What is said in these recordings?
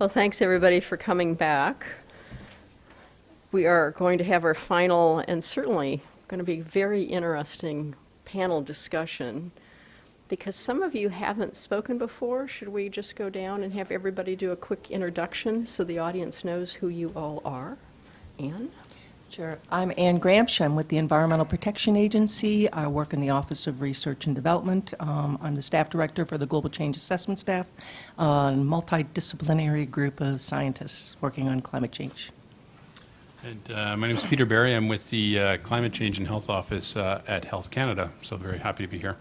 Well, thanks everybody for coming back. We are going to have our final and certainly going to be very interesting panel discussion because some of you haven't spoken before. Should we just go down and have everybody do a quick introduction so the audience knows who you all are? Anne? Sure. I'm Anne Grambsch. I'm with the Environmental Protection Agency. I work in the Office of Research and Development. I'm the staff director for the Global Change Assessment staff, a multidisciplinary group of scientists working on climate change. And my name is Peter Barry. I'm with the Climate Change and Health Office at Health Canada, so very happy to be here.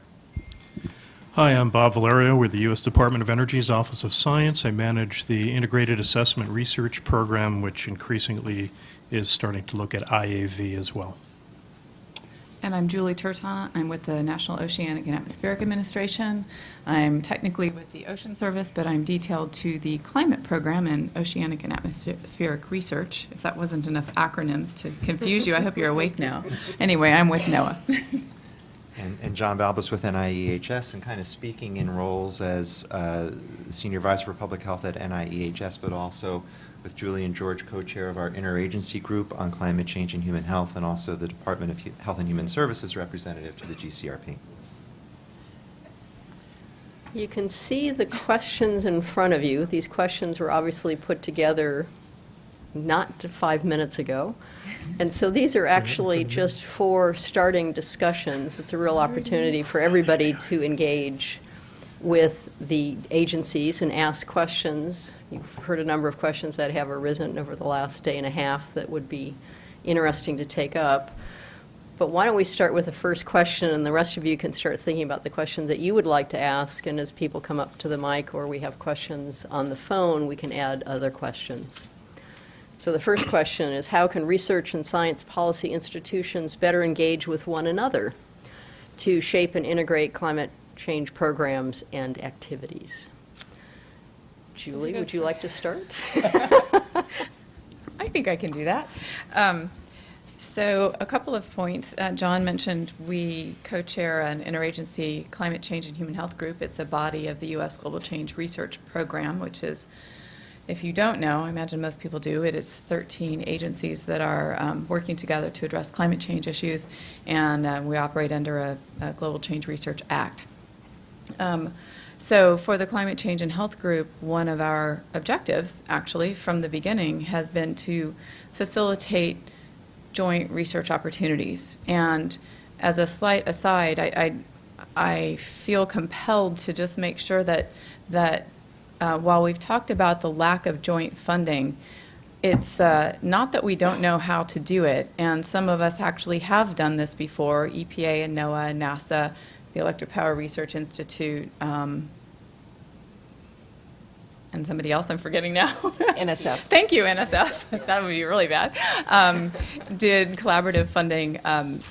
Hi, I'm Bob Vallario with the U.S. Department of Energy's Office of Science. I manage the Integrated Assessment Research Program, which increasingly is starting to look at IAV as well. And I'm Julie Trtanj. I'm with the National Oceanic and Atmospheric Administration. I'm technically with the Ocean Service, but I'm detailed to the Climate Program in Oceanic and Atmospheric Research. If that wasn't enough acronyms to confuse you, I hope you're awake now. Anyway, I'm with NOAA. And John Balbus with NIEHS, and kind of speaking in roles as Senior Advisor for Public Health at NIEHS, but also with Juli and George, co-chair of our interagency group on climate change and human health, and also the Department of Health and Human Services representative to the GCRP. You can see the questions in front of you. These questions were obviously put together not 5 minutes ago. And so these are actually just for starting discussions. It's a real opportunity for everybody to engage with the agencies and ask questions. You've heard a number of questions that have arisen over the last day and a half that would be interesting to take up. But why don't we start with the first question, and the rest of you can start thinking about the questions that you would like to ask, and as people come up to the mic or we have questions on the phone, we can add other questions. So the first question is, how can research and science policy institutions better engage with one another to shape and integrate climate change programs and activities? Julie, would you like to start? I think I can do that. So a couple of points. John mentioned we co-chair an interagency climate change and human health group. It's a body of the U.S. Global Change Research Program, which is, if you don't know, I imagine most people do, it is 13 agencies that are working together to address climate change issues, and we operate under a Global Change Research Act. So for the Climate Change and Health Group, one of our objectives, actually, from the beginning, has been to facilitate joint research opportunities. And as a slight aside, I feel compelled to just make sure that while we've talked about the lack of joint funding, it's not that we don't know how to do it, and some of us actually have done this before, EPA and NOAA and NASA, the Electric Power Research Institute, and somebody else I'm forgetting now. NSF. Thank you, NSF. That would be really bad. Did collaborative funding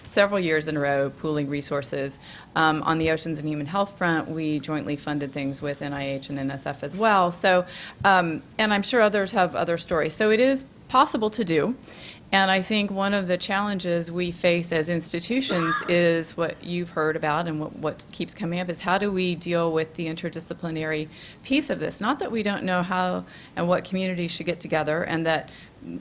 several years in a row, pooling resources. On the oceans and human health front, we jointly funded things with NIH and NSF as well. So, and I'm sure others have other stories. So it is possible to do. And I think one of the challenges we face as institutions is what you've heard about, and what keeps coming up is, how do we deal with the interdisciplinary piece of this? Not that we don't know how and what communities should get together, and that,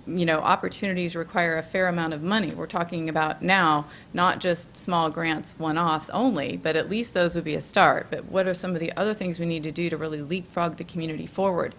you know, opportunities require a fair amount of money. We're talking about now not just small grants, one-offs only, but at least those would be a start. But what are some of the other things we need to do to really leapfrog the community forward?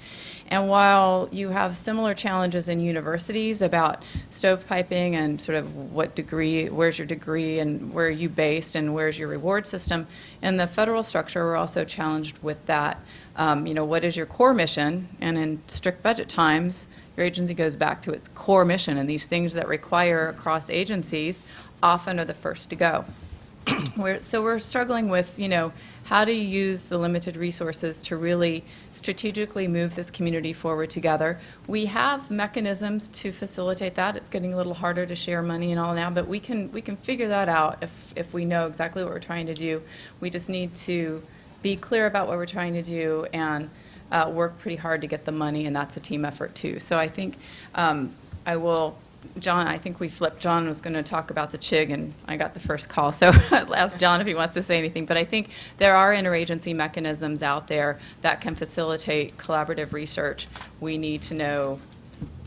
And while you have similar challenges in universities about stovepiping and sort of what degree, where's your degree, and where are you based, and where's your reward system, in the federal structure we're also challenged with that. You know, what is your core mission? And in strict budget times, your agency goes back to its core mission, and these things that require across agencies often are the first to go. So we're struggling with, you know, how do you use the limited resources to really strategically move this community forward together? We have mechanisms to facilitate that. It's getting a little harder to share money and all now, but we can figure that out if we know exactly what we're trying to do. We just need to be clear about what we're trying to do and work pretty hard to get the money, and that's a team effort too. So I think I will John, I think we flipped. John was going to talk about the CHIG, and I got the first call. So I'll ask John if he wants to say anything. But I think there are interagency mechanisms out there that can facilitate collaborative research. We need to know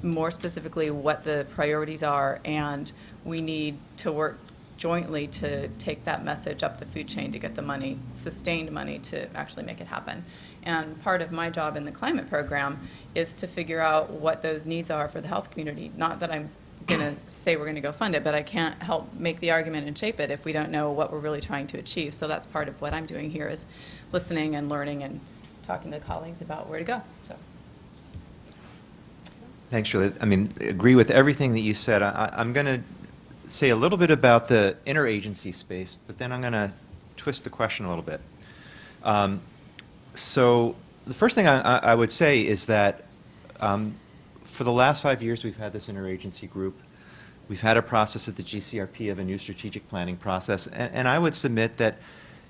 more specifically what the priorities are, and we need to work jointly to take that message up the food chain to get the money, sustained money, to actually make it happen. And part of my job in the climate program is to figure out what those needs are for the health community. Not that I'm going to say we're going to go fund it, but I can't help make the argument and shape it if we don't know what we're really trying to achieve. So that's part of what I'm doing here, is listening and learning and talking to colleagues about where to go. So. Thanks, Julie. I mean, agree with everything that you said. I'm going to say a little bit about the interagency space, but then I'm going to twist the question a little bit. So the first thing I would say is that for the last 5 years, we've had this interagency group. We've had a process at the GCRP of a new strategic planning process, and I would submit that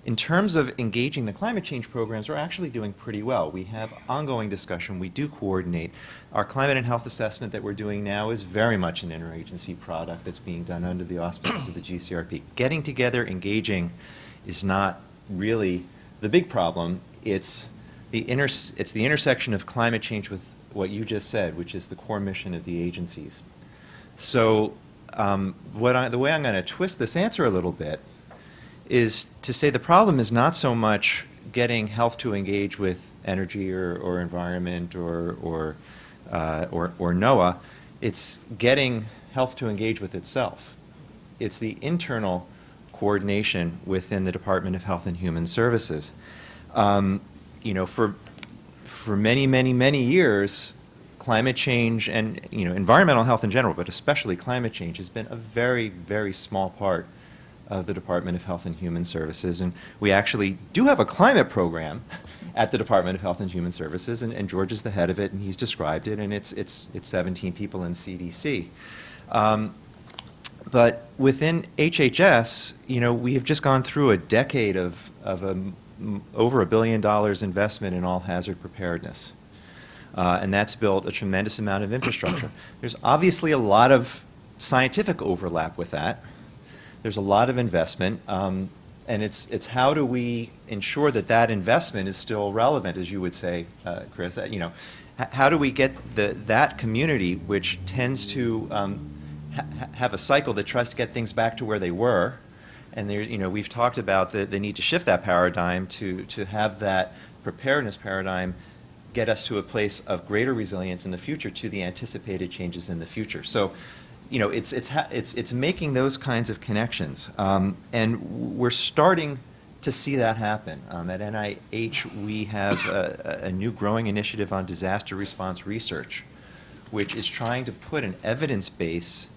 in terms of engaging the climate change programs, we're actually doing pretty well. We have ongoing discussion. We do coordinate. Our climate and health assessment that we're doing now is very much an interagency product that's being done under the auspices of the GCRP. Getting together, engaging, is not really the big problem. It's the intersection of climate change with what you just said, which is the core mission of the agencies. So the way I'm going to twist this answer a little bit is to say the problem is not so much getting health to engage with energy or environment or NOAA. It's getting health to engage with itself. It's the internal coordination within the Department of Health and Human Services. For many, many, many years, climate change and environmental health in general, but especially climate change, has been a very, very small part of the Department of Health and Human Services. And we actually do have a climate program at the Department of Health and Human Services, and George is the head of it, and he's described it, and it's 17 people in CDC. But within HHS, we have just gone through a decade of over $1 billion investment in all hazard preparedness. And that's built a tremendous amount of infrastructure. There's obviously a lot of scientific overlap with that. There's a lot of investment, and it's how do we ensure that that investment is still relevant, as you would say, Chris. How do we get that community, which tends to have a cycle that tries to get things back to where they were, and we've talked about the need to shift that paradigm to have that preparedness paradigm get us to a place of greater resilience in the future to the anticipated changes in the future. So, it's making those kinds of connections, and we're starting to see that happen. At NIH, we have a new growing initiative on disaster response research, which is trying to put an evidence base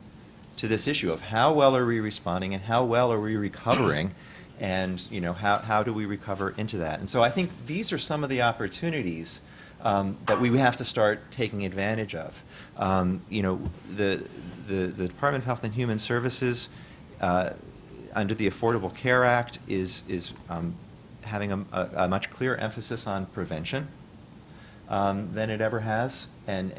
to this issue of how well are we responding and how well are we recovering, and how do we recover into that. And so I think these are some of the opportunities that we have to start taking advantage of. The Department of Health and Human Services, under the Affordable Care Act, is having a much clearer emphasis on prevention than it ever has, and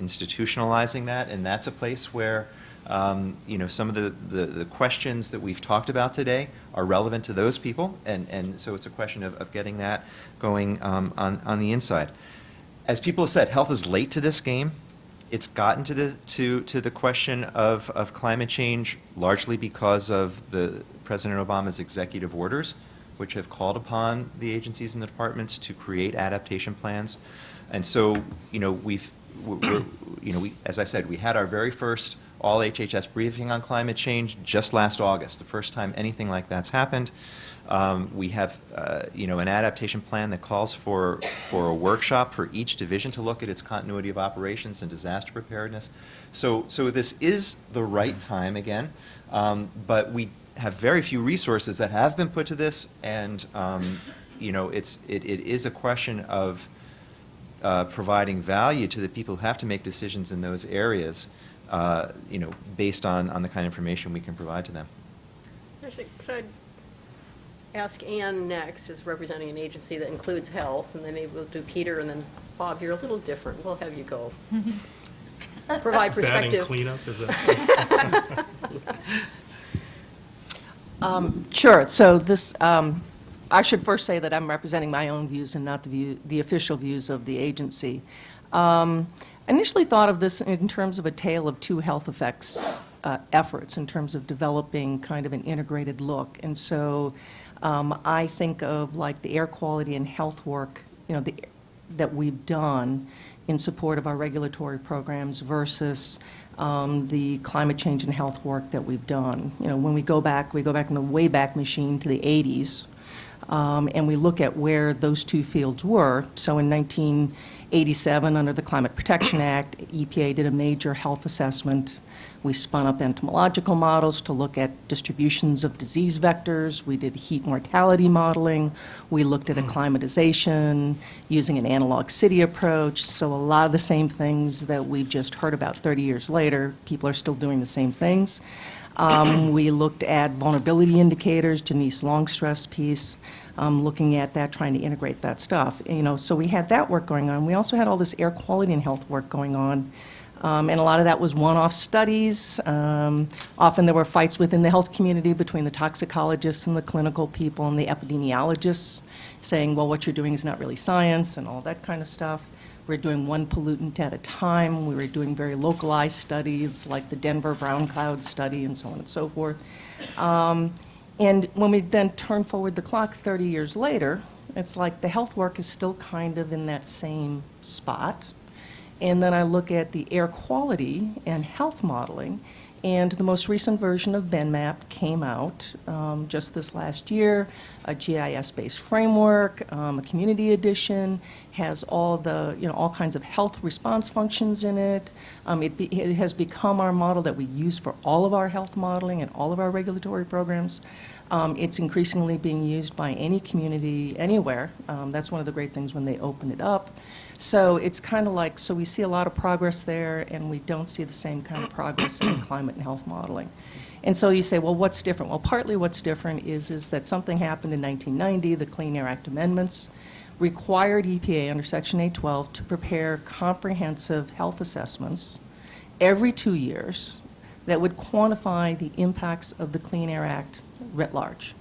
institutionalizing that. And that's a place where some of the questions that we've talked about today are relevant to those people, and so it's a question of getting that going on the inside. As people have said, health is late to this game. It's gotten to the question of climate change largely because of President Obama's executive orders, which have called upon the agencies and the departments to create adaptation plans. And so, as I said, we had our very first all HHS briefing on climate change just last August, the first time anything like that's happened. We have, an adaptation plan that calls for a workshop for each division to look at its continuity of operations and disaster preparedness. So this is the right time again, but we have very few resources that have been put to this, and it is a question of providing value to the people who have to make decisions in those areas, based on the kind of information we can provide to them. Actually, could I ask Ann next, as representing an agency that includes health, and then maybe we'll do Peter, and then Bob, you're a little different. We'll have you go. provide Batting perspective. cleanup, is that? Sure. So this, I should first say that I'm representing my own views and not the official views of the agency. Initially thought of this in terms of a tale of two health effects efforts in terms of developing kind of an integrated look. And so I think of like the air quality and health work, that we've done in support of our regulatory programs versus the climate change and health work that we've done. When we go back in the Wayback Machine to the 80s, and we look at where those two fields were. So in 1987, under the Climate Protection Act, EPA did a major health assessment. We spun up entomological models to look at distributions of disease vectors. We did heat mortality modeling. We looked at acclimatization using an analog city approach. So a lot of the same things that we've just heard about 30 years later, people are still doing the same things. We looked at vulnerability indicators, Janice Longstress piece, looking at that, trying to integrate that stuff. So we had that work going on. We also had all this air quality and health work going on. And a lot of that was one-off studies. Often there were fights within the health community between the toxicologists and the clinical people and the epidemiologists saying, well, what you're doing is not really science and all that kind of stuff. We're doing one pollutant at a time. We were doing very localized studies like the Denver brown cloud study and so on and so forth. And when we then turn forward the clock 30 years later, it's like the health work is still kind of in that same spot. And then I look at the air quality and health modeling, and the most recent version of BenMap came out just this last year, a GIS-based framework, a community edition, has all the, all kinds of health response functions in it. It has become our model that we use for all of our health modeling and all of our regulatory programs. It's increasingly being used by any community anywhere. That's one of the great things when they open it up. So it's kind of like, so we see a lot of progress there, and we don't see the same kind of progress in climate and health modeling. And so you say, well, what's different? Well, partly what's different is that something happened in 1990, the Clean Air Act amendments required EPA under Section 812 to prepare comprehensive health assessments every 2 years that would quantify the impacts of the Clean Air Act writ large.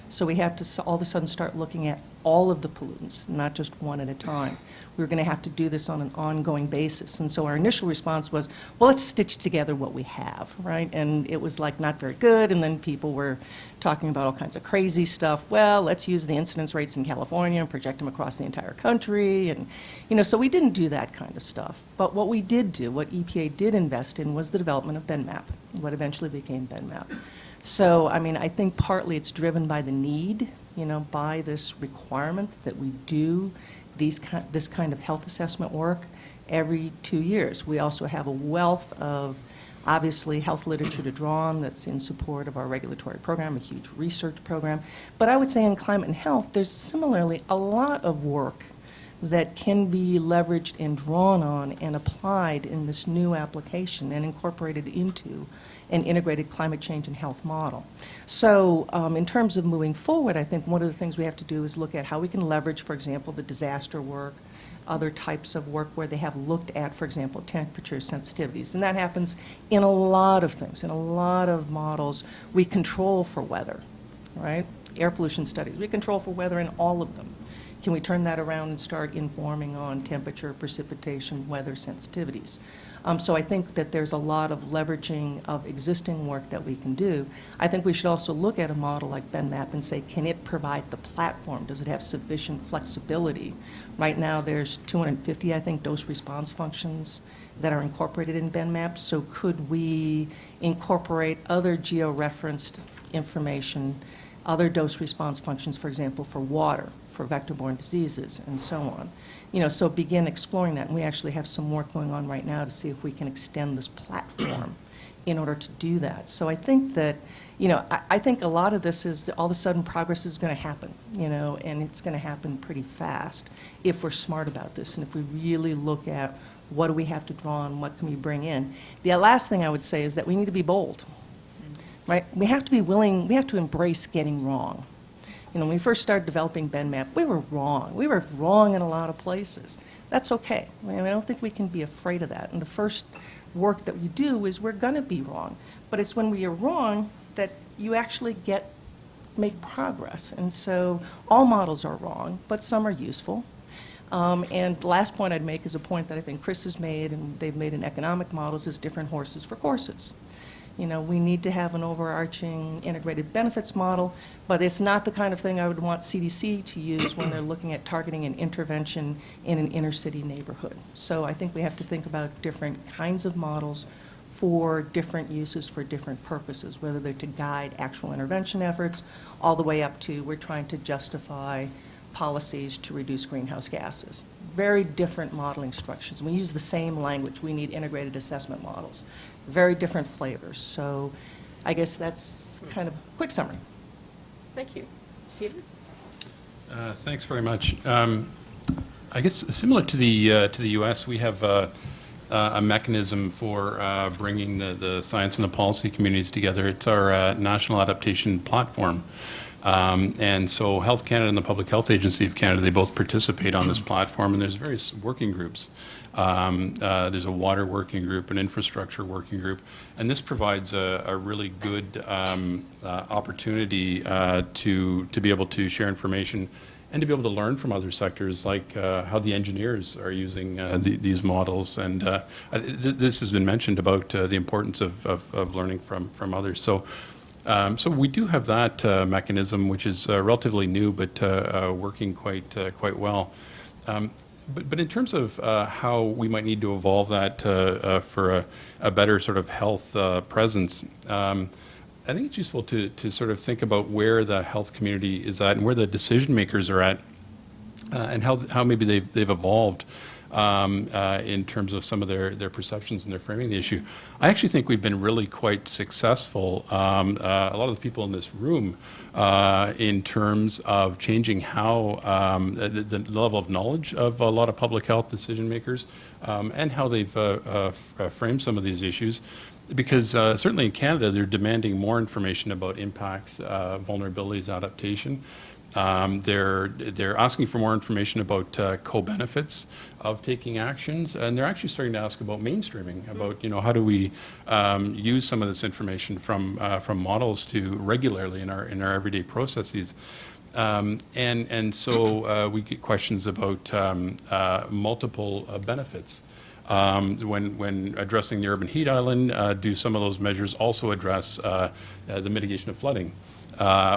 So we had to all of a sudden start looking at all of the pollutants, not just one at a time. We were going to have to do this on an ongoing basis. And so our initial response was, well, let's stitch together what we have, right? And it was like not very good, and then people were talking about all kinds of crazy stuff. Well, let's use the incidence rates in California and project them across the entire country. And, so we didn't do that kind of stuff. But what we did do, what EPA did invest in, was the development of BenMap, what eventually became BenMap. So, I think partly it's driven by the need, by this requirement that we do this kind of health assessment work every 2 years. We also have a wealth of, obviously, health literature to draw on that's in support of our regulatory program, a huge research program. But I would say in climate and health, there's similarly a lot of work that can be leveraged and drawn on and applied in this new application and incorporated into an integrated climate change and health model. So in terms of moving forward, I think one of the things we have to do is look at how we can leverage, for example, the disaster work, other types of work where they have looked at, for example, temperature sensitivities. And that happens in a lot of things, in a lot of models. We control for weather, right? Air pollution studies, we control for weather in all of them. Can we turn that around and start informing on temperature, precipitation, weather sensitivities? So I think that there's a lot of leveraging of existing work that we can do. I think we should also look at a model like BenMap and say, can it provide the platform? Does it have sufficient flexibility? Right now there's 250, I think, dose response functions that are incorporated in BenMap. So could we incorporate other geo-referenced information, other dose response functions, for example, for water, for vector-borne diseases, and so on. So begin exploring that. And we actually have some work going on right now to see if we can extend this platform in order to do that. So I think that, I think a lot of this is that all of a sudden progress is going to happen, and it's going to happen pretty fast if we're smart about this and if we really look at what do we have to draw on, what can we bring in. The last thing I would say is that we need to be bold. Right? We have to be willing, we have to embrace getting wrong. When we first started developing BenMap, we were wrong. We were wrong in a lot of places. That's okay. I don't think we can be afraid of that. And the first work that we do is we're going to be wrong. But it's when we are wrong that you actually make progress. And so all models are wrong, but some are useful. And the last point I'd make is a point that I think Chris has made, and they've made in economic models, is different horses for courses. You know, we need to have an overarching integrated benefits model, but it's not the kind of thing I would want CDC to use when they're looking at targeting an intervention in an inner city neighborhood. So I think we have to think about different kinds of models for different uses for different purposes, whether they're to guide actual intervention efforts, all the way up to we're trying to justify policies to reduce greenhouse gases. Very different modeling structures. We use the same language. We need integrated assessment models. Very different flavors. So I guess that's kind of a quick summary. Thank you. Peter? Thanks very much. I guess similar to the U.S., we have a mechanism for bringing the science and the policy communities together. It's our National Adaptation Platform. And so Health Canada and the Public Health Agency of Canada, they both participate on this platform, and there's various working groups. There's a water working group, an infrastructure working group, and this provides a really good opportunity to be able to share information and to be able to learn from other sectors, like how the engineers are using these models. And this has been mentioned about the importance of learning from others. So we do have that mechanism, which is relatively new, but working quite well. But in terms of how we might need to evolve that for a better sort of health presence, I think it's useful to sort of think about where the health community is at and where the decision makers are at, and how maybe they've evolved in terms of some of their perceptions and their framing the issue. I actually think we've been really quite successful, a lot of the people in this room, in terms of changing how the level of knowledge of a lot of public health decision makers, and how they've framed some of these issues. Because certainly in Canada, they're demanding more information about impacts, vulnerabilities, adaptation. They're asking for more information about co-benefits of taking actions, and they're actually starting to ask about mainstreaming, about how do we use some of this information from models to regularly in our everyday processes. And so we get questions about multiple benefits. When addressing the urban heat island, do some of those measures also address the mitigation of flooding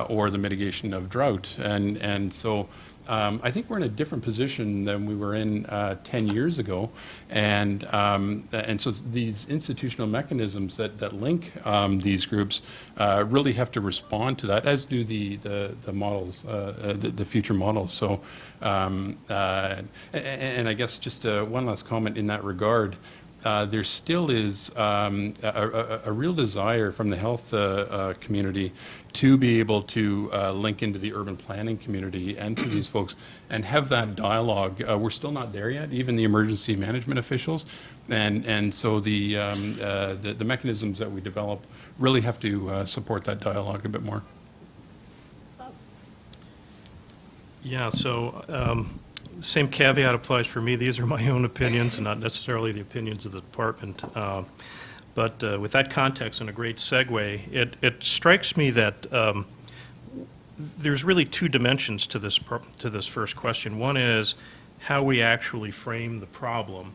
or the mitigation of drought? And so I think we're in a different position than we were in 10 years ago. And so these institutional mechanisms that link these groups really have to respond to that, as do the models, the future models. So, and I guess just one last comment in that regard. There still is a real desire from the health community to be able to link into the urban planning community and to these folks and have that dialogue. We're still not there yet, even the emergency management officials, and so the mechanisms that we develop really have to support that dialogue a bit more. Yeah, so same caveat applies for me. These are my own opinions and not necessarily the opinions of the department. But with that context and a great segue, it strikes me that there's really two dimensions to this first question. One is how we actually frame the problem.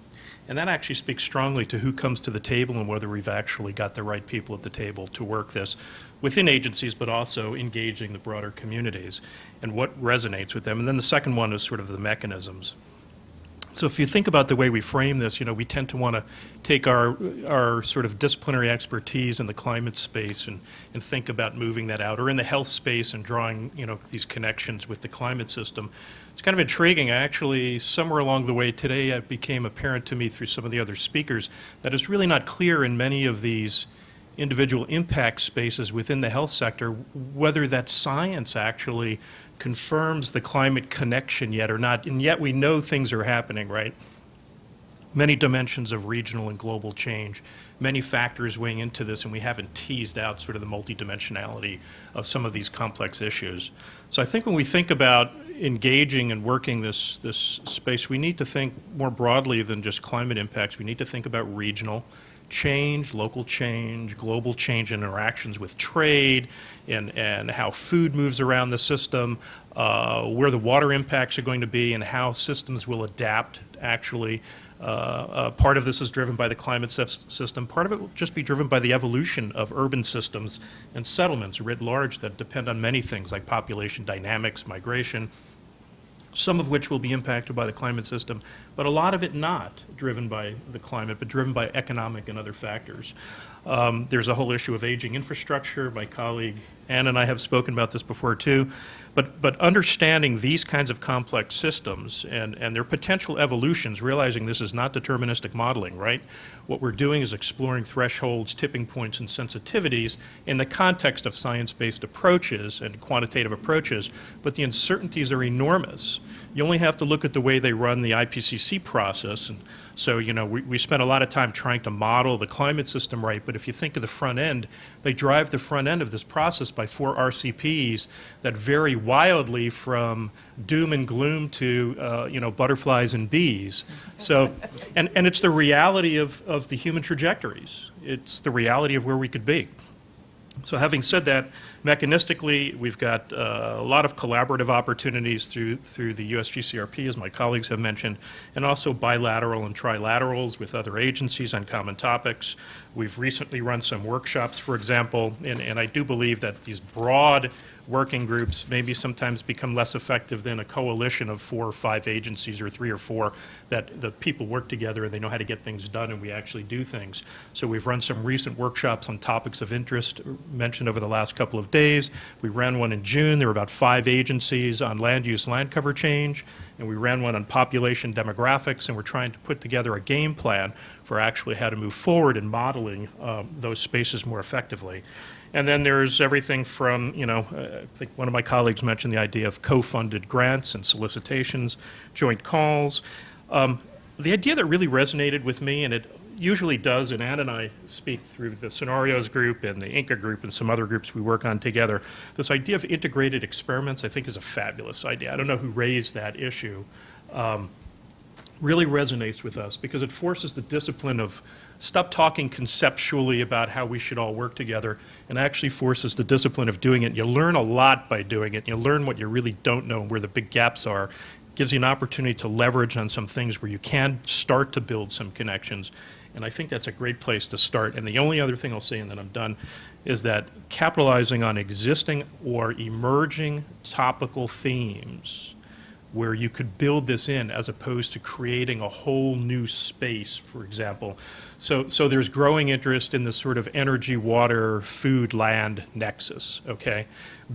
And that actually speaks strongly to who comes to the table and whether we've actually got the right people at the table to work this within agencies, but also engaging the broader communities and what resonates with them. And then the second one is sort of the mechanisms. So if you think about the way we frame this, we tend to want to take our sort of disciplinary expertise in the climate space and think about moving that out, or in the health space and drawing, these connections with the climate system. It's kind of intriguing. Actually, somewhere along the way today, it became apparent to me through some of the other speakers that it's really not clear in many of these individual impact spaces within the health sector whether that science actually confirms the climate connection yet or not, and yet we know things are happening, right? Many dimensions of regional and global change, many factors weighing into this, and we haven't teased out sort of the multidimensionality of some of these complex issues. So I think when we think about engaging and working this space, we need to think more broadly than just climate impacts. We need to think about regional, change, local change, global change in interactions with trade, and how food moves around the system, where the water impacts are going to be, and how systems will adapt, actually. Part of this is driven by the climate system. Part of it will just be driven by the evolution of urban systems and settlements writ large that depend on many things like population dynamics, migration, some of which will be impacted by the climate system, but a lot of it not driven by the climate, but driven by economic and other factors. There's a whole issue of aging infrastructure. My colleague Ann and I have spoken about this before too. But understanding these kinds of complex systems and their potential evolutions, realizing this is not deterministic modeling, right? What we're doing is exploring thresholds, tipping points, and sensitivities in the context of science-based approaches and quantitative approaches, but the uncertainties are enormous. You only have to look at the way they run the IPCC process. And so, you know, we spent a lot of time trying to model the climate system right, but if you think of the front end, they drive the front end of this process by 4 RCPs that vary wildly from doom and gloom to, you know, butterflies and bees. So, and it's the reality of the human trajectories. It's the reality of where we could be. So having said that, mechanistically, we've got a lot of collaborative opportunities through the USGCRP, as my colleagues have mentioned, and also bilateral and trilaterals with other agencies on common topics. We've recently run some workshops, for example, and I do believe that these broad working groups maybe sometimes become less effective than a coalition of 4 or 5 agencies or 3 or 4 that the people work together and they know how to get things done and we actually do things. So we've run some recent workshops on topics of interest mentioned over the last couple of days. We ran one in June. There were about 5 agencies on land use, land cover change, and we ran one on population demographics, and we're trying to put together a game plan for actually how to move forward in modeling those spaces more effectively. And then there's everything from, you know, I think one of my colleagues mentioned the idea of co-funded grants and solicitations, joint calls. The idea that really resonated with me, and it usually does, and Ann and I speak through the Scenarios group and the Inca group and some other groups we work on together, this idea of integrated experiments I think is a fabulous idea. I don't know who raised that issue. Really resonates with us because it forces the discipline of stop talking conceptually about how we should all work together and actually forces the discipline of doing it. You learn a lot by doing it. You learn what you really don't know and where the big gaps are. It gives you an opportunity to leverage on some things where you can start to build some connections. And I think that's a great place to start. And the only other thing I'll say, and then I'm done, is that capitalizing on existing or emerging topical themes where you could build this in as opposed to creating a whole new space, for example. So there's growing interest in this sort of energy, water, food, land nexus, okay?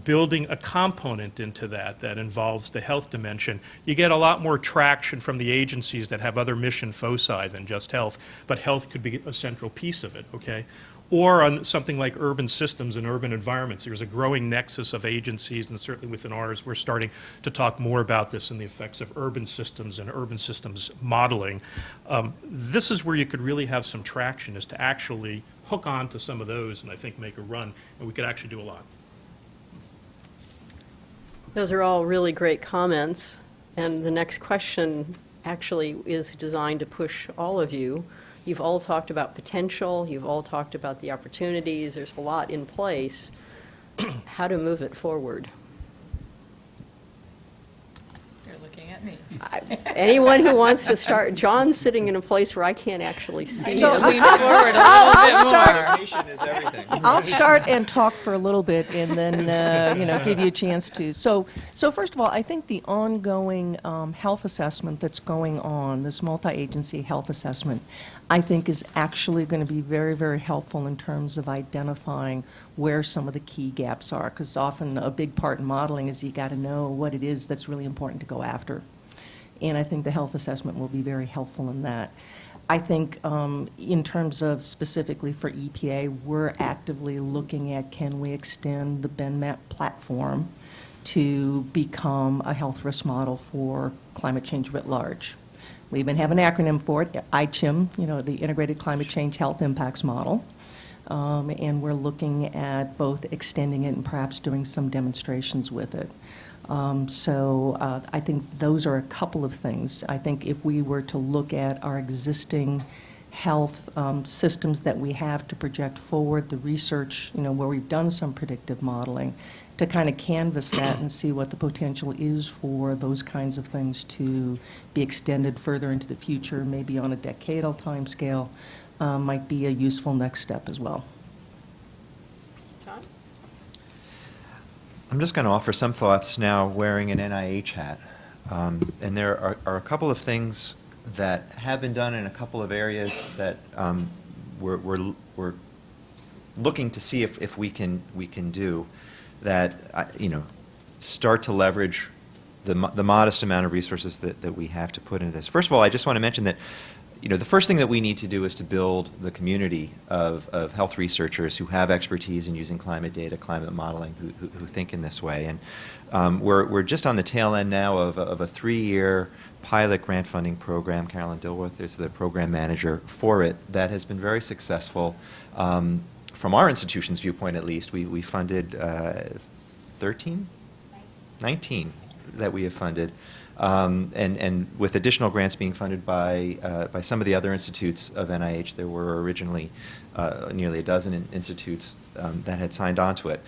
Building a component into that involves the health dimension. You get a lot more traction from the agencies that have other mission foci than just health, but health could be a central piece of it, okay? Or on something like urban systems and urban environments. There's a growing nexus of agencies, and certainly within ours, we're starting to talk more about this and the effects of urban systems and urban systems modeling. This is where you could really have some traction, is to actually hook on to some of those and I think make a run, and we could actually do a lot. Those are all really great comments, and the next question actually is designed to push all of you. You've all talked about potential, you've all talked about the opportunities, there's a lot in place. How to move it forward? You're looking at me. Anyone who wants to start, John's sitting in a place where I can't actually see So him. lean forward a little bit more. Communication is everything. I'll start and talk for a little bit and then, you know, give you a chance to. So first of all, I think the ongoing health assessment that's going on, this multi-agency health assessment, I think is actually going to be very, very helpful in terms of identifying where some of the key gaps are, because often a big part in modeling is you got to know what it is that's really important to go after. And I think the health assessment will be very helpful in that. I think in terms of specifically for EPA, we're actively looking at can we extend the BenMap platform to become a health risk model for climate change writ large. We even have an acronym for it, ICHIM, you know, the Integrated Climate Change Health Impacts Model. And we're looking at both extending it and perhaps doing some demonstrations with it. So I think those are a couple of things. I think if we were to look at our existing health systems that we have to project forward, the research, where we've done some predictive modeling, to kind of canvas that and see what the potential is for those kinds of things to be extended further into the future, maybe on a decadal timescale, might be a useful next step as well. John? I'm just going to offer some thoughts now wearing an NIH hat. And there are a couple of things that have been done in a couple of areas that we're looking to see if we can do that, start to leverage the modest amount of resources that we have to put into this. First of all, I just want to mention that the first thing that we need to do is to build the community of health researchers who have expertise in using climate data, climate modeling, who think in this way. And we're just on the tail end now of a 3-year pilot grant funding program. Carolyn Dilworth is the program manager for it. That has been very successful. From our institution's viewpoint, at least, we funded 19 that we have funded. And with additional grants being funded by some of the other institutes of NIH, there were originally nearly a dozen institutes that had signed on to it.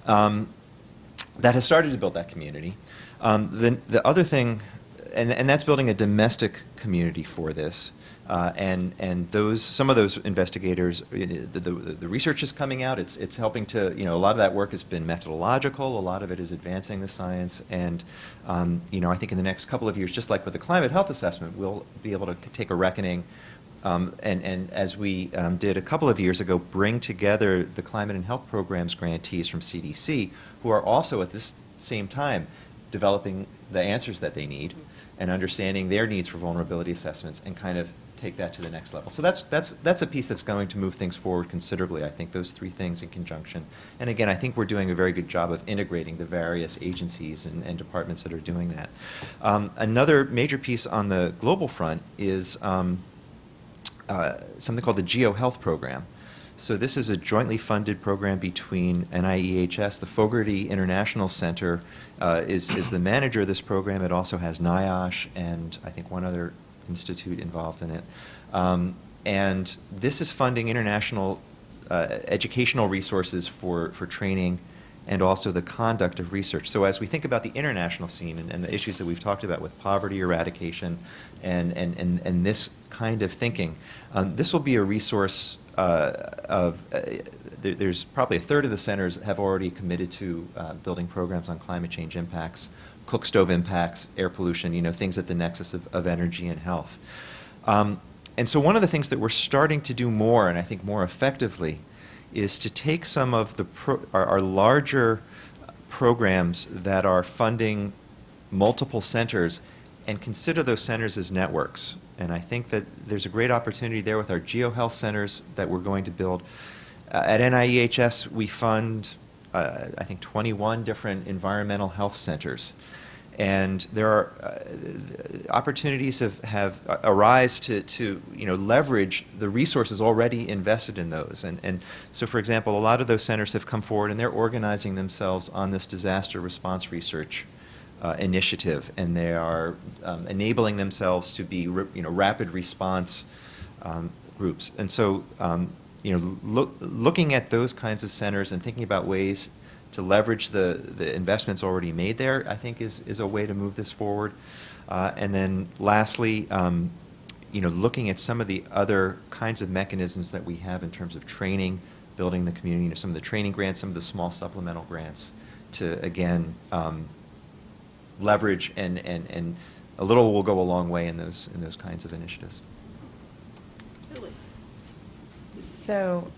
That has started to build that community. The other thing, and that's building a domestic community for this. And some of those investigators, the research is coming out. It's helping to, a lot of that work has been methodological. A lot of it is advancing the science. And I think in the next couple of years, just like with the climate health assessment, we'll be able to take a reckoning. And as we did a couple of years ago, bring together the climate and health programs grantees from CDC, who are also at this same time developing the answers that they need and understanding their needs for vulnerability assessments, and kind of take that to the next level. So that's a piece that's going to move things forward considerably. I think those three things in conjunction. And again, I think we're doing a very good job of integrating the various agencies and departments that are doing that. Another major piece on the global front is something called the GeoHealth program. So this is a jointly funded program between NIEHS. The Fogarty International Center is the manager of this program. It also has NIOSH and I think one other institute involved in it. And this is funding international educational resources for training and also the conduct of research. So as we think about the international scene and the issues that we've talked about with poverty eradication and this kind of thinking, this will be a resource there's probably a third of the centers have already committed to building programs on climate change impacts, cook stove impacts, air pollution, things at the nexus of energy and health. And so one of the things that we're starting to do more, and I think more effectively, is to take some of our larger programs that are funding multiple centers and consider those centers as networks. And I think that there's a great opportunity there with our GeoHealth centers that we're going to build. At NIEHS, we fund, I think, 21 different environmental health centers. And there are opportunities have arise to leverage the resources already invested in those. And so, for example, a lot of those centers have come forward and they're organizing themselves on this disaster response research initiative, and they are enabling themselves to be rapid response groups. And so looking at those kinds of centers and thinking about ways to leverage the investments already made there, I think is a way to move this forward. And then lastly, looking at some of the other kinds of mechanisms that we have in terms of training, building the community, some of the training grants, some of the small supplemental grants to, again, leverage and a little will go a long way in those kinds of initiatives. Juli. So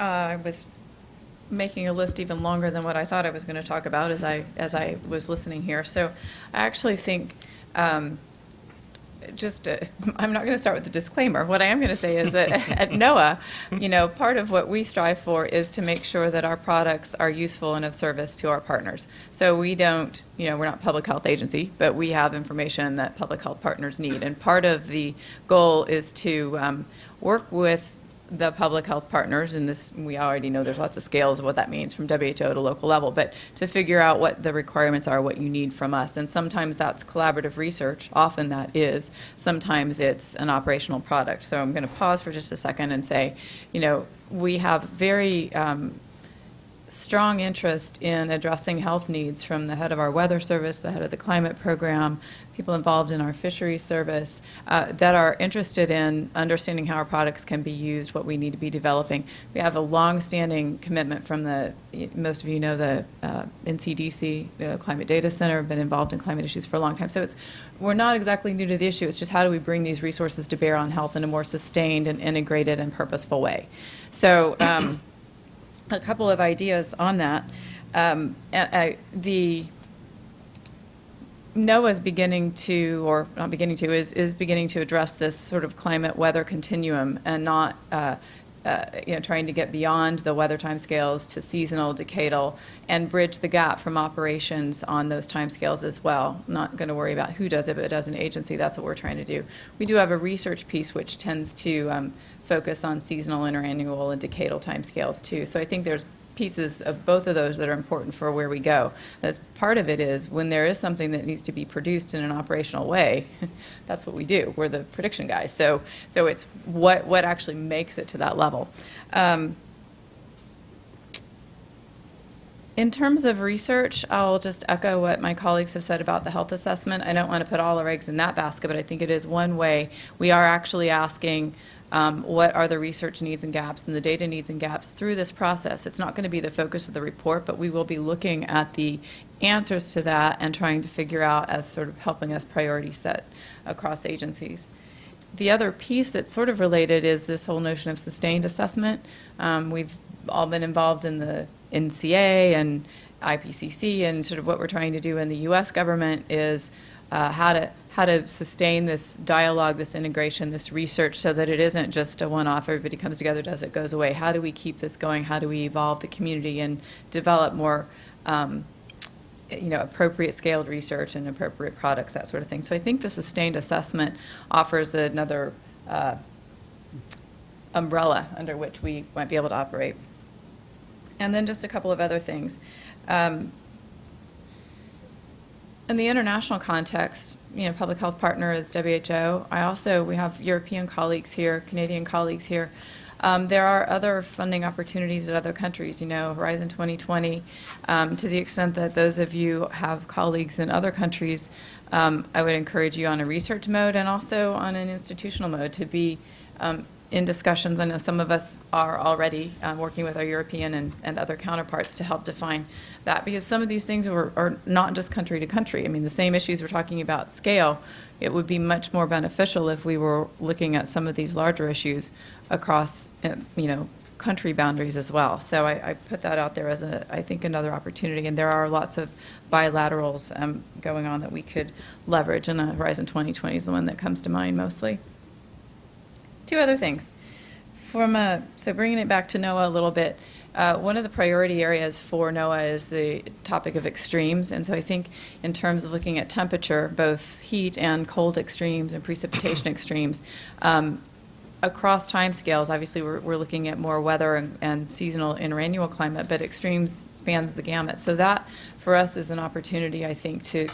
I was making a list even longer than what I thought I was going to talk about as I was listening here. So I actually think I'm not going to start with the disclaimer. What I am going to say is that at NOAA, part of what we strive for is to make sure that our products are useful and of service to our partners. So we don't, we're not a public health agency, but we have information that public health partners need. And part of the goal is to work with the public health partners, and this, we already know there's lots of scales of what that means from WHO to local level, but to figure out what the requirements are, what you need from us. And sometimes that's collaborative research, often that is, sometimes it's an operational product. So I'm going to pause for just a second and say, you know, we have very strong interest in addressing health needs from the head of our weather service, the head of the climate program, people involved in our fisheries service that are interested in understanding how our products can be used, what we need to be developing. We have a long-standing commitment from most of you know the NCDC, the Climate Data Center, have been involved in climate issues for a long time. So we're not exactly new to the issue. It's just how do we bring these resources to bear on health in a more sustained and integrated and purposeful way. So a couple of ideas on that. The NOAA is beginning to, or not beginning to, is beginning to address this sort of climate weather continuum and not trying to get beyond the weather timescales to seasonal, decadal, and bridge the gap from operations on those timescales as well. Not going to worry about who does it, but as an agency, that's what we're trying to do. We do have a research piece which tends to focus on seasonal, interannual, and decadal timescales too. So I think there's pieces of both of those that are important for where we go. As part of it is when there is something that needs to be produced in an operational way, that's what we do. We're the prediction guys. So it's what actually makes it to that level. In terms of research, I'll just echo what my colleagues have said about the health assessment. I don't want to put all our eggs in that basket, but I think it is one way. We are actually asking what are the research needs and gaps and the data needs and gaps through this process. It's not going to be the focus of the report, but we will be looking at the answers to that and trying to figure out as sort of helping us priority set across agencies. The other piece that's sort of related is this whole notion of sustained assessment. We've all been involved in the NCA and IPCC, and sort of what we're trying to do in the U.S. government is how to sustain this dialogue, this integration, this research, so that it isn't just a one-off, everybody comes together, does it, goes away. How do we keep this going? How do we evolve the community and develop more appropriate scaled research and appropriate products, that sort of thing. So I think the sustained assessment offers another umbrella under which we might be able to operate. And then just a couple of other things. In the international context, public health partner is WHO. We have European colleagues here, Canadian colleagues here. There are other funding opportunities at other countries, Horizon 2020. To the extent that those of you have colleagues in other countries, I would encourage you on a research mode and also on an institutional mode to be in discussions. I know some of us are already working with our European and other counterparts to help define that, because some of these things are not just country to country. I mean, the same issues we're talking about scale, it would be much more beneficial if we were looking at some of these larger issues across, country boundaries as well. So I put that out there as I think another opportunity, and there are lots of bilaterals going on that we could leverage, and Horizon 2020 is the one that comes to mind mostly. Two other things. So bringing it back to NOAA a little bit, one of the priority areas for NOAA is the topic of extremes. And so I think in terms of looking at temperature, both heat and cold extremes and precipitation extremes, across timescales, obviously we're looking at more weather and seasonal interannual climate, but extremes spans the gamut. So that for us is an opportunity, I think, to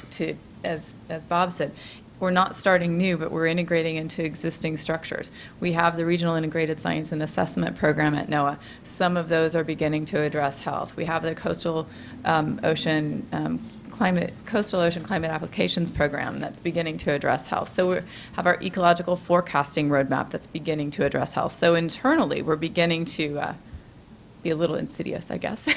as Bob said, we're not starting new, but we're integrating into existing structures. We have the Regional Integrated Science and Assessment Program at NOAA. Some of those are beginning to address health. We have the Coastal Ocean Climate Applications Program that's beginning to address health. So we have our Ecological Forecasting Roadmap that's beginning to address health. So internally, we're beginning to be a little insidious, I guess,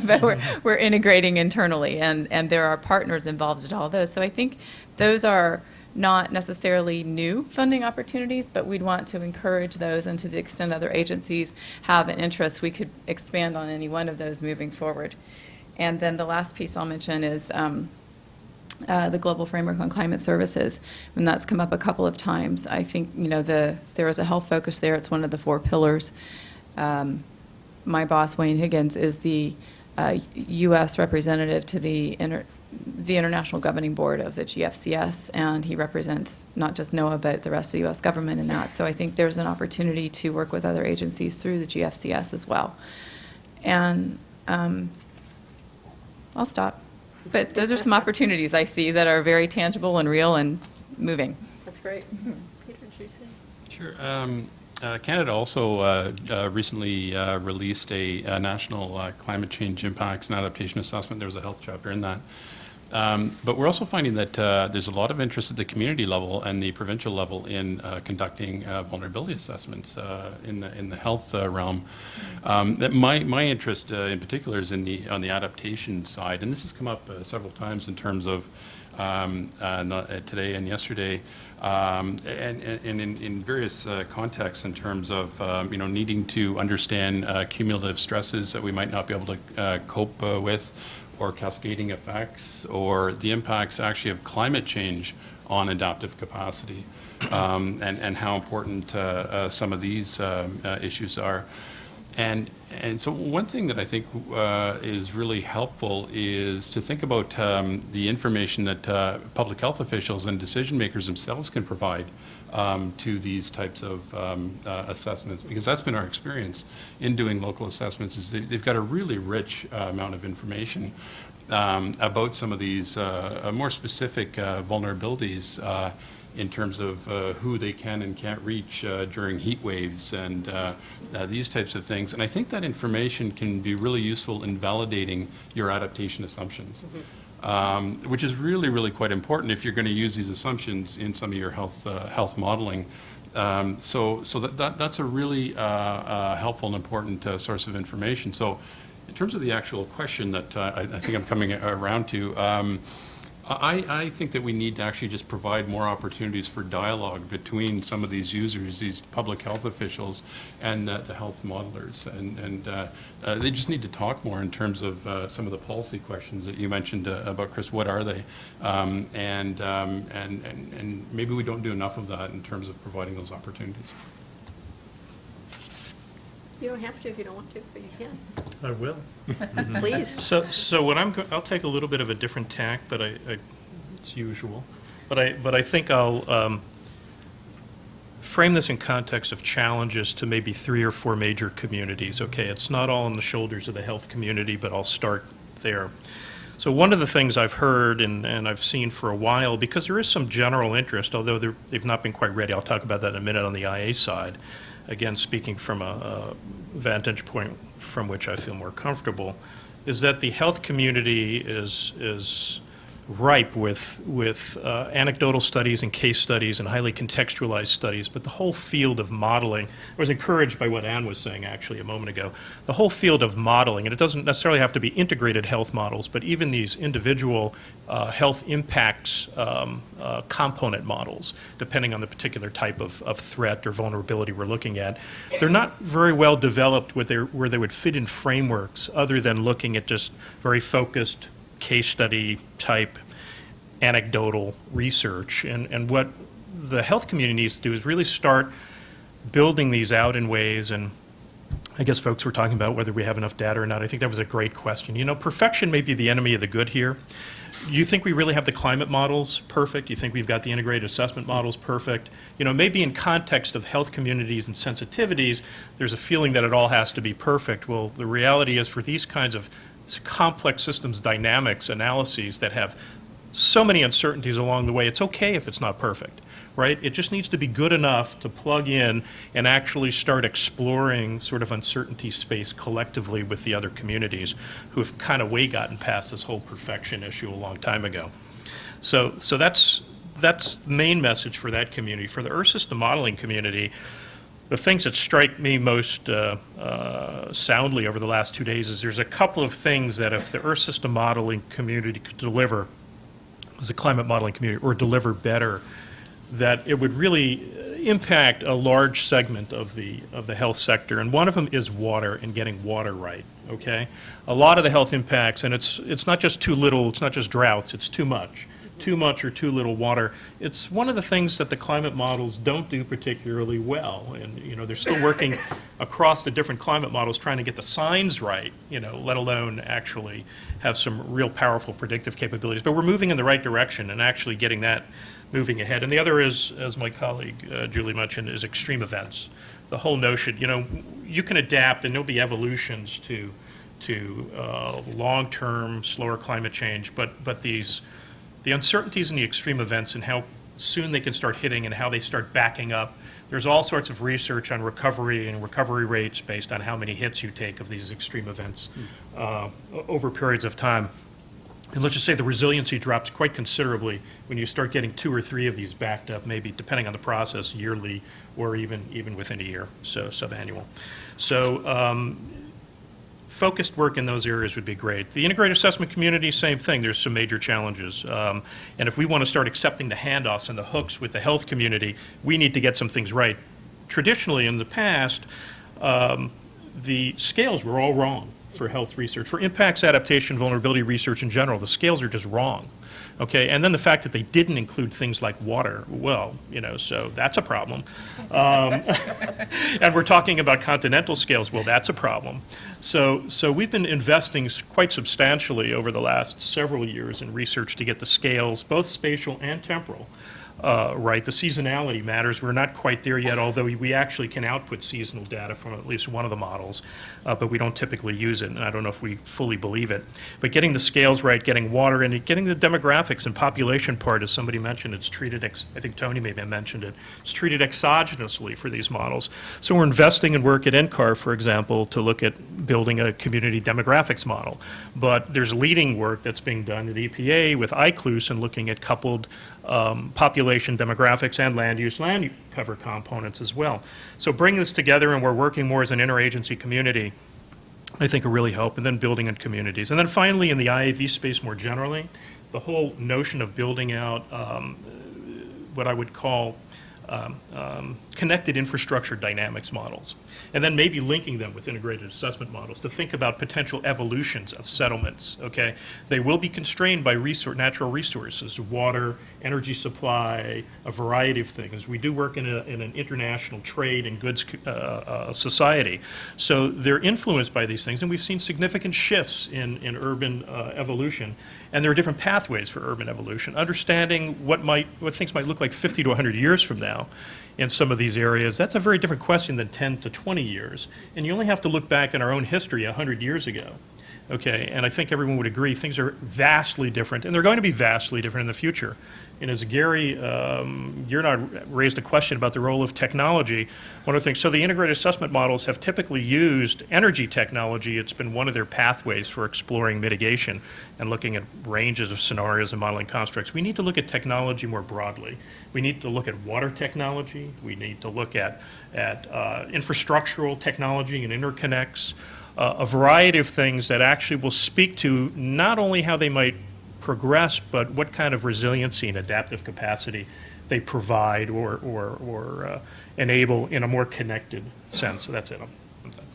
but we're integrating internally, and there are partners involved in all those. So I think those are not necessarily new funding opportunities, but we'd want to encourage those, and to the extent other agencies have an interest, we could expand on any one of those moving forward. And then the last piece I'll mention is the Global Framework on Climate Services, and that's come up a couple of times. I think there is a health focus there. It's one of the 4 pillars. My boss, Wayne Higgins, is the U.S. representative to the the international governing board of the GFCS, and he represents not just NOAA, but the rest of the U.S. government in that. So I think there's an opportunity to work with other agencies through the GFCS as well. And I'll stop. But those are some opportunities I see that are very tangible and real and moving. That's great. Peter, did you say? Sure. Canada also recently released a national climate change impacts and adaptation assessment. There was a health chapter in that. But we're also finding that there's a lot of interest at the community level and the provincial level in conducting vulnerability assessments in the health realm. That my interest in particular is on the adaptation side, and this has come up several times in terms of today and yesterday, and in various contexts in terms of needing to understand cumulative stresses that we might not be able to cope with, or cascading effects, or the impacts actually of climate change on adaptive capacity, and how important some of these issues are. And so one thing that I think is really helpful is to think about the information that public health officials and decision makers themselves can provide to these types of assessments, because that's been our experience in doing local assessments, is they've got a really rich amount of information about some of these more specific vulnerabilities in terms of who they can and can't reach during heat waves and these types of things. And I think that information can be really useful in validating your adaptation assumptions. Which is really, really quite important if you're going to use these assumptions in some of your health modeling. So that's a really helpful and important source of information. So in terms of the actual question that I think I'm coming around to, I think that we need to actually just provide more opportunities for dialogue between some of these users, these public health officials, and the health modelers. And they just need to talk more in terms of some of the policy questions that you mentioned about, Chris. What are they? And maybe we don't do enough of that in terms of providing those opportunities. You don't have to if you don't want to, but you can. I will. Please. So what I'll take a little bit of a different tack, but it's usual. But I think I'll frame this in context of challenges to maybe 3 or 4 major communities. Okay, it's not all on the shoulders of the health community, but I'll start there. So one of the things I've heard and I've seen for a while, because there is some general interest, although they've not been quite ready. I'll talk about that in a minute on the IA side. Again, speaking from a vantage point from which I feel more comfortable, is that the health community is ripe with anecdotal studies and case studies and highly contextualized studies, but the whole field of modeling, I was encouraged by what Anne was saying actually a moment ago, the whole field of modeling, and it doesn't necessarily have to be integrated health models, but even these individual health impacts component models, depending on the particular type of threat or vulnerability we're looking at, they're not very well developed where they would fit in frameworks other than looking at just very focused case study type anecdotal research. And what the health community needs to do is really start building these out in ways, and I guess folks were talking about whether we have enough data or not. I think that was a great question. You know, perfection may be the enemy of the good here. You think we really have the climate models perfect? You think we've got the integrated assessment models perfect? You know, maybe in context of health communities and sensitivities, there's a feeling that it all has to be perfect. Well, the reality is for these kinds of complex systems dynamics analyses that have so many uncertainties along the way, it's okay if it's not perfect, right? It just needs to be good enough to plug in and actually start exploring sort of uncertainty space collectively with the other communities who have kind of way gotten past this whole perfection issue a long time ago. So that's the main message for that community. For the Earth system modeling community, the things that strike me most soundly over the last 2 days is there's a couple of things that if the Earth system modeling community could deliver as a climate modeling community, or deliver better, that it would really impact a large segment of the health sector. And one of them is water and getting water right, okay? A lot of the health impacts, and it's not just too little, it's not just droughts, it's too much. too much or too little water. It's one of the things that the climate models don't do particularly well. And, you know, they're still working across the different climate models trying to get the signs right, you know, let alone actually have some real powerful predictive capabilities. But we're moving in the right direction and actually getting that moving ahead. And the other is, as my colleague Julie mentioned, is extreme events. The whole notion, you know, you can adapt and there'll be evolutions to long-term, slower climate change, but the uncertainties and the extreme events and how soon they can start hitting and how they start backing up. There's all sorts of research on recovery and recovery rates based on how many hits you take of these extreme events over periods of time. And let's just say the resiliency drops quite considerably when you start getting 2 or 3 of these backed up, maybe depending on the process, yearly or even within a year, so subannual. So focused work in those areas would be great. The integrated assessment community, same thing. There's some major challenges. And if we want to start accepting the handoffs and the hooks with the health community, we need to get some things right. Traditionally, in the past, the scales were all wrong for health research. For impacts, adaptation, vulnerability research in general, the scales are just wrong. Okay, and then the fact that they didn't include things like water, well, you know, so that's a problem. And we're talking about continental scales, well, that's a problem. So we've been investing quite substantially over the last several years in research to get the scales, both spatial and temporal, right. The seasonality matters. We're not quite there yet, although we actually can output seasonal data from at least one of the models, but we don't typically use it, and I don't know if we fully believe it. But getting the scales right, getting water in it, getting the demographics and population part, as somebody mentioned, it's treated, I think Tony maybe mentioned it, it's treated exogenously for these models. So we're investing in work at NCAR, for example, to look at building a community demographics model. But there's leading work that's being done at EPA with ICLUS and looking at coupled population demographics and land use cover components as well. So bringing this together, and we're working more as an interagency community, I think will really help, and then building in communities. And then finally, in the IAV space more generally, the whole notion of building out what I would call connected infrastructure dynamics models, and then maybe linking them with integrated assessment models to think about potential evolutions of settlements, okay? They will be constrained by natural resources, water, energy supply, a variety of things. We do work in an international trade and goods society, so they're influenced by these things, and we've seen significant shifts in urban evolution, and there are different pathways for urban evolution. Understanding what things might look like 50 to 100 years from now in some of these areas, that's a very different question than 10 to 20 years. And you only have to look back in our own history 100 years ago. Okay, and I think everyone would agree things are vastly different, and they're going to be vastly different in the future. And as Gary Gernard raised a question about the role of technology, one of the things, so the integrated assessment models have typically used energy technology. It's been one of their pathways for exploring mitigation and looking at ranges of scenarios and modeling constructs. We need to look at technology more broadly. We need to look at water technology. We need to look at infrastructural technology and interconnects. A variety of things that actually will speak to not only how they might progress, but what kind of resiliency and adaptive capacity they provide or enable in a more connected sense. So that's it. I'm done.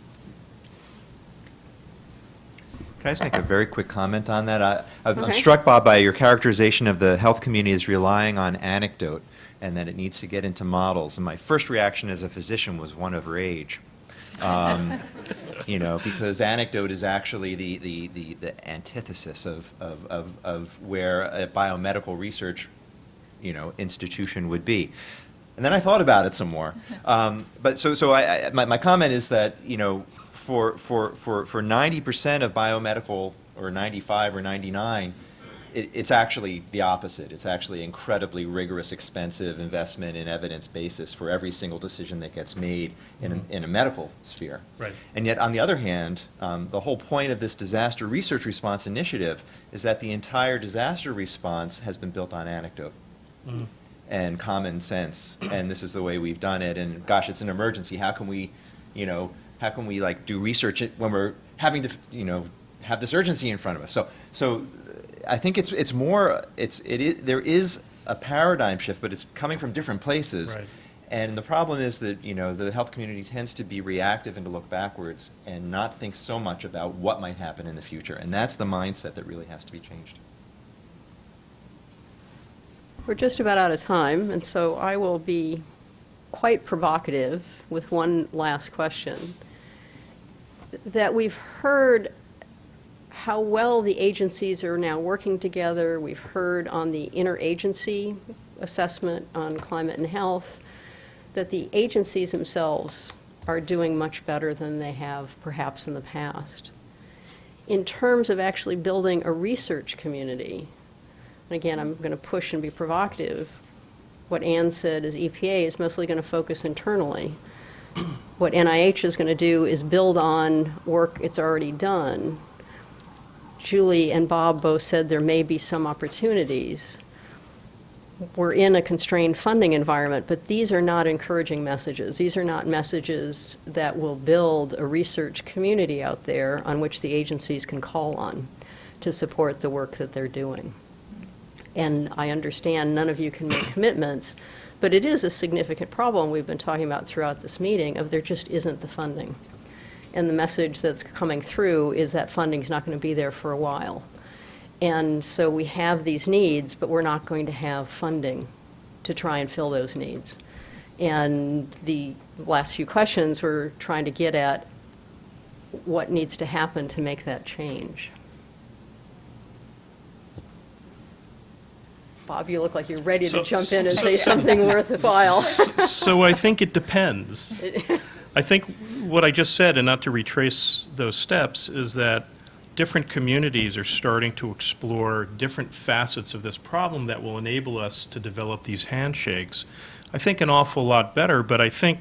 Can I just make a very quick comment on that? I'm Okay. struck, Bob, by your characterization of the health community as relying on anecdote and that it needs to get into models. And my first reaction as a physician was one of rage. You know, because anecdote is actually the antithesis of where a biomedical research, you know, institution would be. And then I thought about it some more. But my comment is that, you know, for 90% of biomedical, or 95 or 99, it's actually the opposite. It's actually incredibly rigorous, expensive investment in evidence basis for every single decision that gets made in a medical sphere. Right. And yet, on the other hand, the whole point of this disaster research response initiative is that the entire disaster response has been built on anecdote and common sense. And this is the way we've done it. And gosh, it's an emergency. How can we, you know, like do research when we're having to, you know, have this urgency in front of us? So I think there is a paradigm shift, but it's coming from different places. Right. And the problem is that, you know, the health community tends to be reactive and to look backwards and not think so much about what might happen in the future. And that's the mindset that really has to be changed. We're just about out of time, and so I will be quite provocative with one last question. That we've heard how well the agencies are now working together. We've heard on the interagency assessment on climate and health that the agencies themselves are doing much better than they have perhaps in the past. In terms of actually building a research community, and again, I'm going to push and be provocative, what Ann said is EPA is mostly going to focus internally. What NIH is going to do is build on work it's already done. Julie and Bob both said there may be some opportunities. We're in a constrained funding environment, but these are not encouraging messages. These are not messages that will build a research community out there on which the agencies can call on to support the work that they're doing. And I understand none of you can make commitments, but it is a significant problem we've been talking about throughout this meeting of there just isn't the funding. And the message that's coming through is that funding's not going to be there for a while. And so we have these needs, but we're not going to have funding to try and fill those needs. And the last few questions were trying to get at what needs to happen to make that change. Bob, you look like you're ready to jump in and say something worthwhile. So I think it depends. I think what I just said, and not to retrace those steps, is that different communities are starting to explore different facets of this problem that will enable us to develop these handshakes. I think an awful lot better, but I think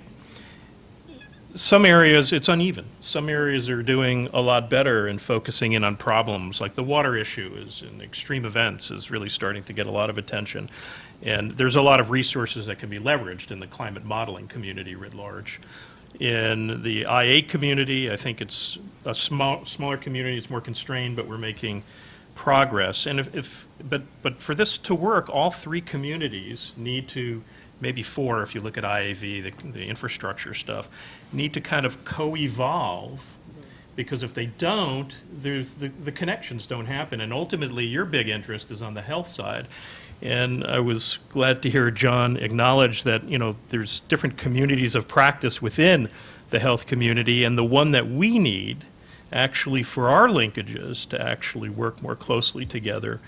some areas it's uneven. Some areas are doing a lot better in focusing in on problems, like the water issue is in extreme events is really starting to get a lot of attention. And there's a lot of resources that can be leveraged in the climate modeling community writ large. In the IA community, I think it's a smaller community, it's more constrained, but we're making progress. And but for this to work, all three communities need to, maybe four if you look at IAV, the infrastructure stuff, need to kind of co-evolve, because if they don't, the connections don't happen. And ultimately, your big interest is on the health side. And I was glad to hear John acknowledge that, you know, there's different communities of practice within the health community, and the one that we need actually for our linkages to actually work more closely together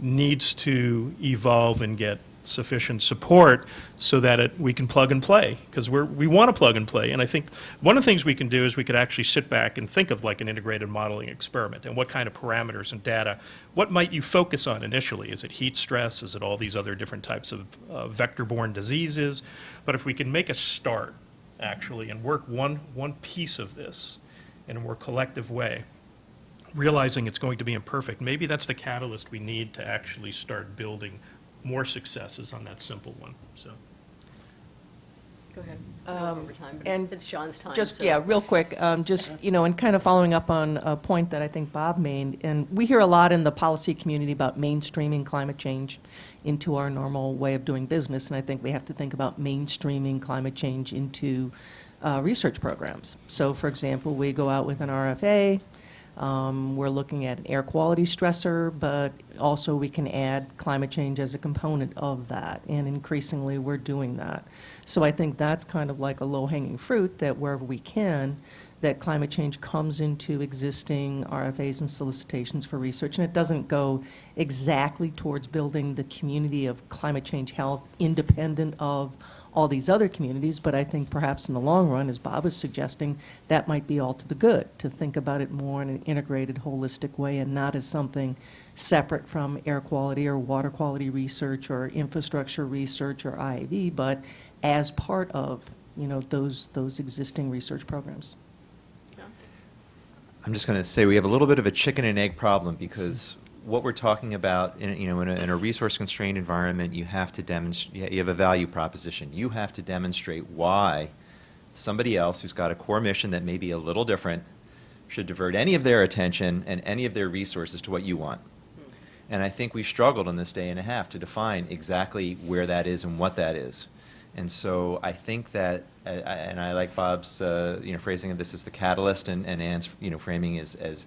needs to evolve and get sufficient support so that we can plug and play, because we want to plug and play. And I think one of the things we can do is we could actually sit back and think of like an integrated modeling experiment and what kind of parameters and data, what might you focus on initially? Is it heat stress? Is it all these other different types of vector-borne diseases? But if we can make a start actually and work one piece of this in a more collective way, realizing it's going to be imperfect, maybe that's the catalyst we need to actually start building more successes on that simple one. So, Go ahead. Over time, but and it's John's time. Just, so. yeah, real quick, just, you know, and kind of following up on a point that I think Bob made, and we hear a lot in the policy community about mainstreaming climate change into our normal way of doing business, and I think we have to think about mainstreaming climate change into research programs. So, for example, we go out with an RFA, we're looking at an air quality stressor, but also we can add climate change as a component of that, and increasingly we're doing that. So I think that's kind of like a low-hanging fruit, that wherever we can, that climate change comes into existing RFAs and solicitations for research, and it doesn't go exactly towards building the community of climate change health independent of all these other communities, but I think perhaps in the long run, as Bob is suggesting, that might be all to the good, to think about it more in an integrated, holistic way and not as something separate from air quality or water quality research or infrastructure research or IAV, but as part of, you know, those existing research programs. I'm just going to say we have a little bit of a chicken and egg problem, because what we're talking about, in a resource-constrained environment, you have to demonstrate, you have a value proposition. You have to demonstrate why somebody else who's got a core mission that may be a little different should divert any of their attention and any of their resources to what you want. And I think we've struggled in this day and a half to define exactly where that is and what that is. And so I think that, and I like Bob's phrasing of this as the catalyst, and Ann's framing as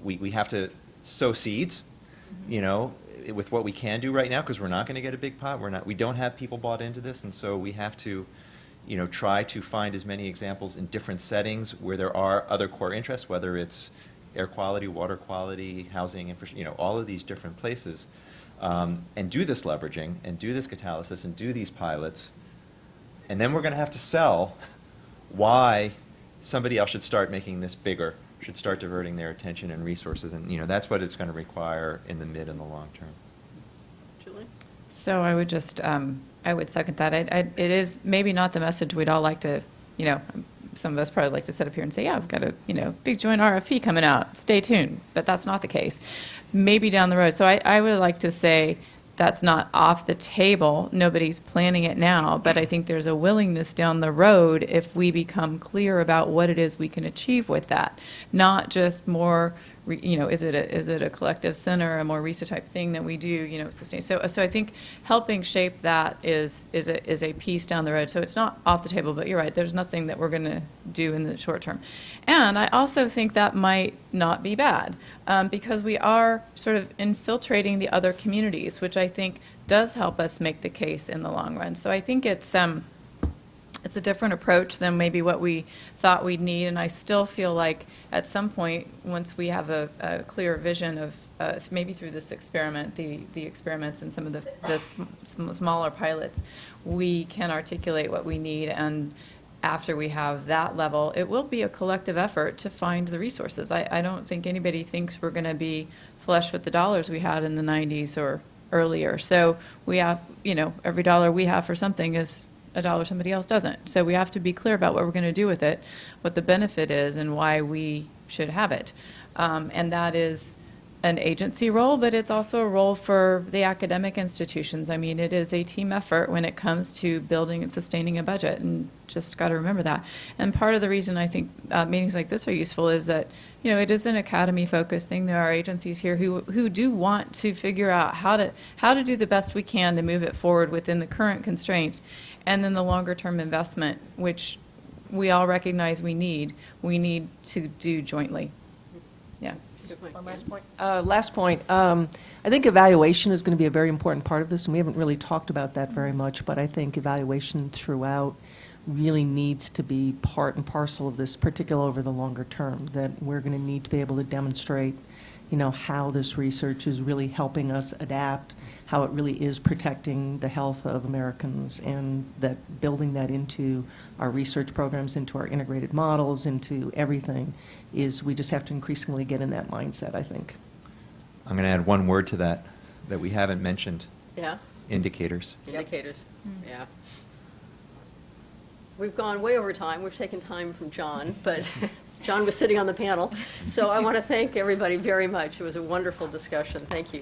we have to sow seeds, with what we can do right now, because we're not going to get a big pot. We don't have people bought into this, and so we have to, try to find as many examples in different settings where there are other core interests, whether it's air quality, water quality, housing, infrastructure, all of these different places, and do this leveraging, and do this catalysis, and do these pilots, and then we're going to have to sell why somebody else should start making this bigger, should start diverting their attention and resources, and that's what it's going to require in the mid and the long term. Julie? So I would just, I would second that. It is maybe not the message we'd all like to, some of us probably like to sit up here and say, yeah, I've got a, big joint RFP coming out, stay tuned. But that's not the case. Maybe down the road. So I would like to say that's not off the table. Nobody's planning it now. But I think there's a willingness down the road if we become clear about what it is we can achieve with that. Not just more, is it a collective center, a more RISA type thing that we do, sustain. So I think helping shape that is a piece down the road. So it's not off the table, but you're right. There's nothing that we're going to do in the short term. And I also think that might not be bad because we are sort of infiltrating the other communities, which I think does help us make the case in the long run. So I think it's a different approach than maybe what we thought we'd need, and I still feel like at some point, once we have a clear vision of maybe through this experiment, the experiments and some of the smaller pilots, we can articulate what we need, and after we have that level, it will be a collective effort to find the resources. I don't think anybody thinks we're going to be flush with the dollars we had in the 90s or earlier. So we have, every dollar we have for something is a dollar somebody else doesn't. So we have to be clear about what we're going to do with it, what the benefit is, and why we should have it. And that is an agency role, but it's also a role for the academic institutions. I mean, it is a team effort when it comes to building and sustaining a budget, and just got to remember that. And part of the reason I think meetings like this are useful is that, it is an academy-focused thing. There are agencies here who do want to figure out how to do the best we can to move it forward within the current constraints, and then the longer-term investment, which we all recognize we need to do jointly. Yeah. One last point. I think evaluation is going to be a very important part of this, and we haven't really talked about that very much, but I think evaluation throughout really needs to be part and parcel of this, particularly over the longer term, that we're going to need to be able to demonstrate, how this research is really helping us adapt, how it really is protecting the health of Americans, and that building that into our research programs, into our integrated models, into everything, is we just have to increasingly get in that mindset, I think. I'm going to add one word to that we haven't mentioned. Yeah? Indicators. Indicators, yeah. We've gone way over time. We've taken time from John, but John was sitting on the panel. So I want to thank everybody very much. It was a wonderful discussion. Thank you.